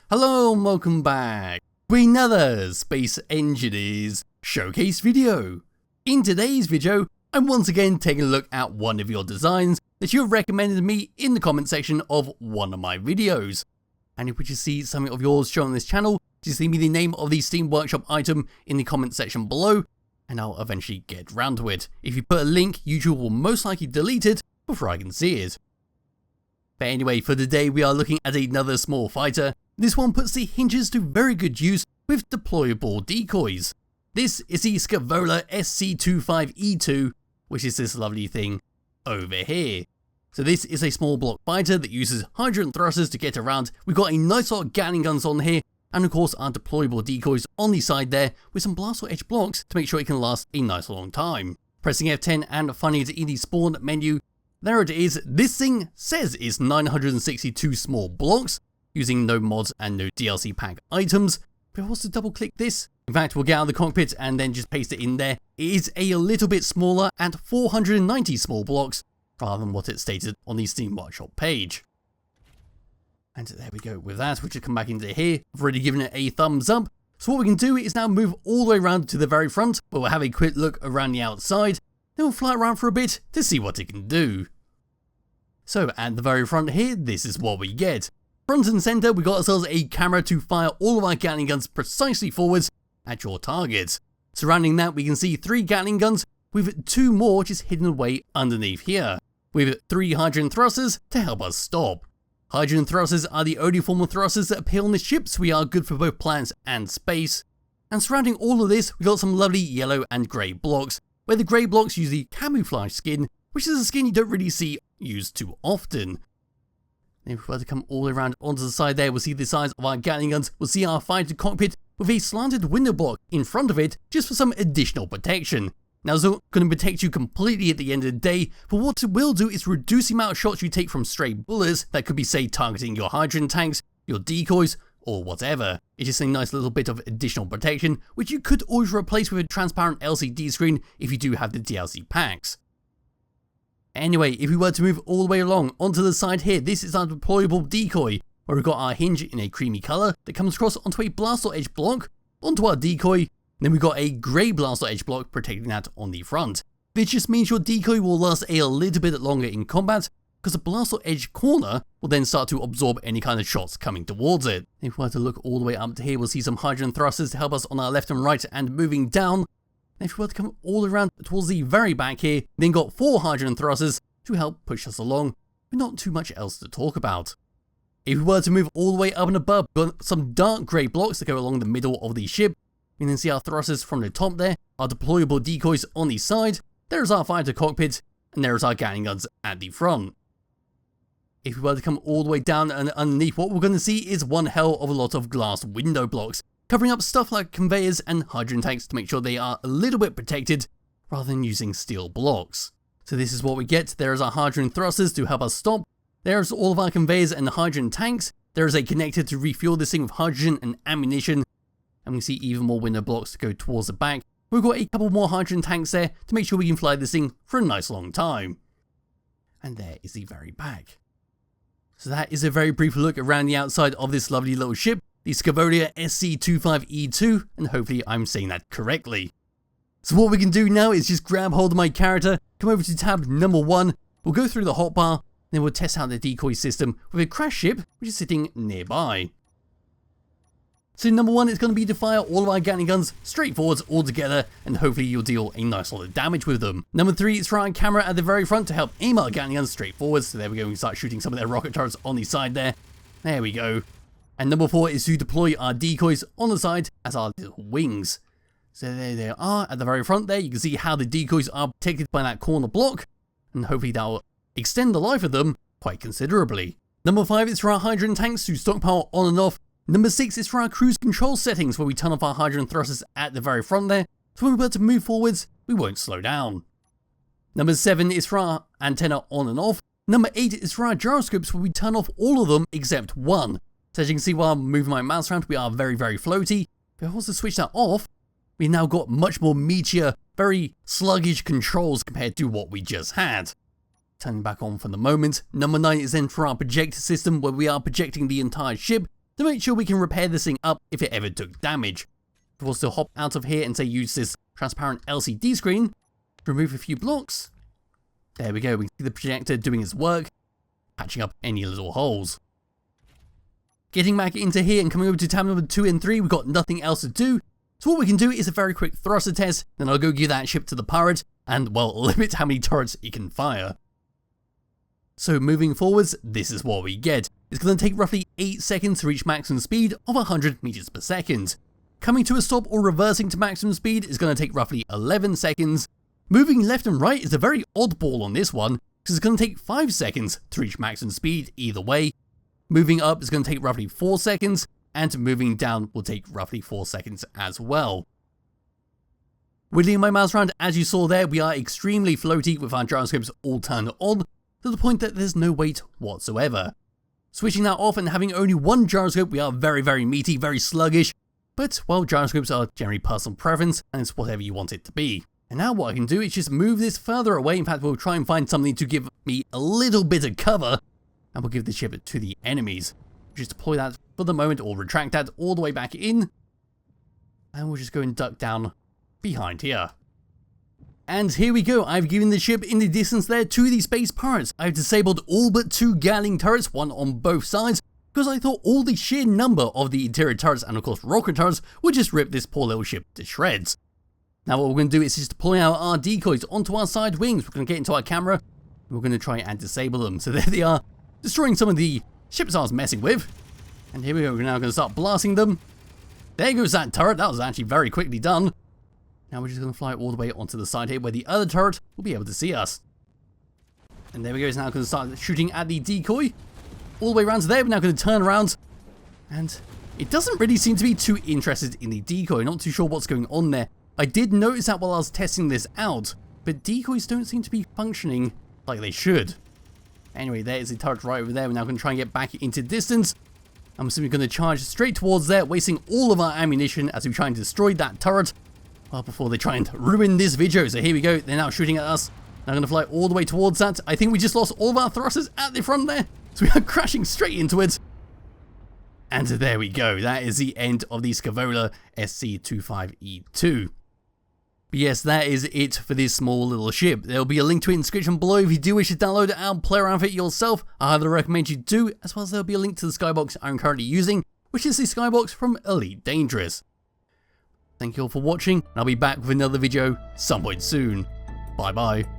Hello and welcome back to another Space Engineers showcase video. In today's video, I'm once again taking a look at one of your designs that you have recommended to me in the comment section of one of my videos. And if you see something of yours shown on this channel, just leave me the name of the Steam Workshop item in the comment section below, and I'll eventually get round to it. If you put a link, YouTube will most likely delete it before I can see it. But anyway, for today we are looking at another small fighter. This one puts the hinges to very good use with deployable decoys. This is the Scaevola SC-25 E2, which is this lovely thing over here. So this is a small block fighter that uses hydrogen thrusters to get around. We've got a nice lot of gatling guns on here, and of course our deployable decoys on the side there with some blast or edge blocks to make sure it can last a nice long time. Pressing F10 and finding it in the spawn menu, there it is. This thing says it's 962 small blocks, using no mods and no DLC pack items. But if I was to double click this, in fact we'll get out of the cockpit and then just paste it in there, it is a little bit smaller at 490 small blocks rather than what it stated on the Steam Workshop page. And there we go with that. We'll just come back into here. I've already given it a thumbs up. So what we can do is now move all the way around to the very front, where we'll have a quick look around the outside. Then we'll fly around for a bit to see what it can do. So at the very front here, this is what we get. Front and center, we got ourselves a camera to fire all of our gatling guns precisely forwards at your targets. Surrounding that, we can see 3 gatling guns with 2 more just hidden away underneath here, with 3 hydrogen thrusters to help us stop. Hydrogen thrusters are the only form of thrusters that appear on the ship, so we are good for both planets and space. And surrounding all of this, we got some lovely yellow and grey blocks, where the grey blocks use the camouflage skin, which is a skin you don't really see used too often. If we were to come all the way around onto the side there, we'll see the size of our gatling guns. We'll see our fighter cockpit with a slanted window block in front of it just for some additional protection. Now it's not going to protect you completely at the end of the day, but what it will do is reduce the amount of shots you take from stray bullets that could be, say, targeting your hydrogen tanks, your decoys, or whatever. It's just a nice little bit of additional protection, which you could always replace with a transparent LCD screen if you do have the DLC packs. Anyway, if we were to move all the way along onto the side here, this is our deployable decoy, where we've got our hinge in a creamy colour that comes across onto a blast or edge block, onto our decoy, and then we've got a grey blast or edge block protecting that on the front. This just means your decoy will last a little bit longer in combat, because the blast or edge corner will then start to absorb any kind of shots coming towards it. If we were to look all the way up to here, we'll see some hydrogen thrusters to help us on our left and right and moving down. And if we were to come all around towards the very back here, then got 4 hydrogen thrusters to help push us along, but not too much else to talk about. If we were to move all the way up and above, we've got some dark grey blocks that go along the middle of the ship. You can then see our thrusters from the top there, our deployable decoys on the side, there's our fighter cockpit, and there's our gatling guns at the front. If we were to come all the way down and underneath, what we're going to see is one hell of a lot of glass window blocks, covering up stuff like conveyors and hydrogen tanks to make sure they are a little bit protected, rather than using steel blocks. So this is what we get. There is our hydrogen thrusters to help us stop. There's all of our conveyors and the hydrogen tanks. There is a connector to refuel this thing with hydrogen and ammunition. And we see even more window blocks to go towards the back. We've got a couple more hydrogen tanks there to make sure we can fly this thing for a nice long time. And there is the very back. So that is a very brief look around the outside of this lovely little ship, the Scaevola SC-25 E2, and hopefully I'm saying that correctly. So what we can do now is just grab hold of my character, come over to tab number 1, we'll go through the hotbar, then we'll test out the decoy system with a crash ship which is sitting nearby. So number 1 is going to be to fire all of our gatling guns straight forwards all together, and hopefully you'll deal a nice lot of damage with them. Number 3 is for our camera at the very front to help aim our gatling guns straight forwards, so there we go, we can start shooting some of their rocket turrets on the side there. There we go. And number 4 is to deploy our decoys on the side as our little wings. So there they are at the very front there. You can see how the decoys are protected by that corner block, and hopefully that will extend the life of them quite considerably. Number 5 is for our hydrogen tanks to stockpile on and off. Number 6 is for our cruise control settings, where we turn off our hydrogen thrusters at the very front there, so when we were to move forwards, we won't slow down. Number 7 is for our antenna on and off. Number 8 is for our gyroscopes, where we turn off all of them except one. So as you can see while I'm moving my mouse around, we are very, very floaty. But if I was to switch that off, we've now got much more meteor, very sluggish controls compared to what we just had. Turning back on for the moment. Number 9 is then for our projector system, where we are projecting the entire ship, to make sure we can repair this thing up if it ever took damage. We'll still hop out of here and say use this transparent LCD screen to remove a few blocks. There we go, we can see the projector doing its work, patching up any little holes. Getting back into here and coming over to tab number 2 and 3, we've got nothing else to do. So what we can do is a very quick thruster test, then I'll go give that ship to the pirate and, well, limit how many turrets it can fire. So moving forwards, this is what we get. It's going to take roughly 8 seconds to reach maximum speed of 100 meters per second. Coming to a stop or reversing to maximum speed is going to take roughly 11 seconds. Moving left and right is a very oddball on this one, because it's going to take 5 seconds to reach maximum speed either way. Moving up is going to take roughly 4 seconds, and moving down will take roughly 4 seconds as well. Wiggling my mouse around, as you saw there, we are extremely floaty with our gyroscopes all turned on, to the point that there's no weight whatsoever. Switching that off and having only one gyroscope, we are very meaty, very sluggish, but, well, gyroscopes are generally personal preference, and it's whatever you want it to be. And now what I can do is just move this further away. In fact, we'll try and find something to give me a little bit of cover, and we'll give the ship to the enemies. Just deploy that for the moment, or retract that all the way back in, and we'll just go and duck down behind here. And here we go, I've given the ship in the distance there to the space pirates. I've disabled all but 2 gatling turrets, one on both sides, because I thought all the sheer number of the interior turrets and of course rocket turrets would just rip this poor little ship to shreds. Now what we're going to do is just deploy out our decoys onto our side wings. We're going to get into our camera, and we're going to try and disable them. So there they are, destroying some of the ships I was messing with. And here we go, we're now going to start blasting them. There goes that turret, that was actually very quickly done. Now we're just going to fly all the way onto the side here where the other turret will be able to see us. And there we go, it's now going to start shooting at the decoy. All the way around to there, we're now going to turn around. And it doesn't really seem to be too interested in the decoy, not too sure what's going on there. I did notice that while I was testing this out, but decoys don't seem to be functioning like they should. Anyway, there is the turret right over there. We're now going to try and get back into distance. I'm simply going to charge straight towards there, wasting all of our ammunition as we try and destroy that turret. Well, before they try and ruin this video. So here we go, they're now shooting at us. Now I'm going to fly all the way towards that. I think we just lost all of our thrusters at the front there. So we are crashing straight into it. And there we go, that is the end of the Scaevola SC-25 E2. But yes, that is it for this small little ship. There will be a link to it in the description below if you do wish to download it and play around with it yourself. I highly recommend you do, as well as there will be a link to the Skybox I'm currently using, which is the Skybox from Elite Dangerous. Thank you all for watching, and I'll be back with another video some point soon. Bye bye.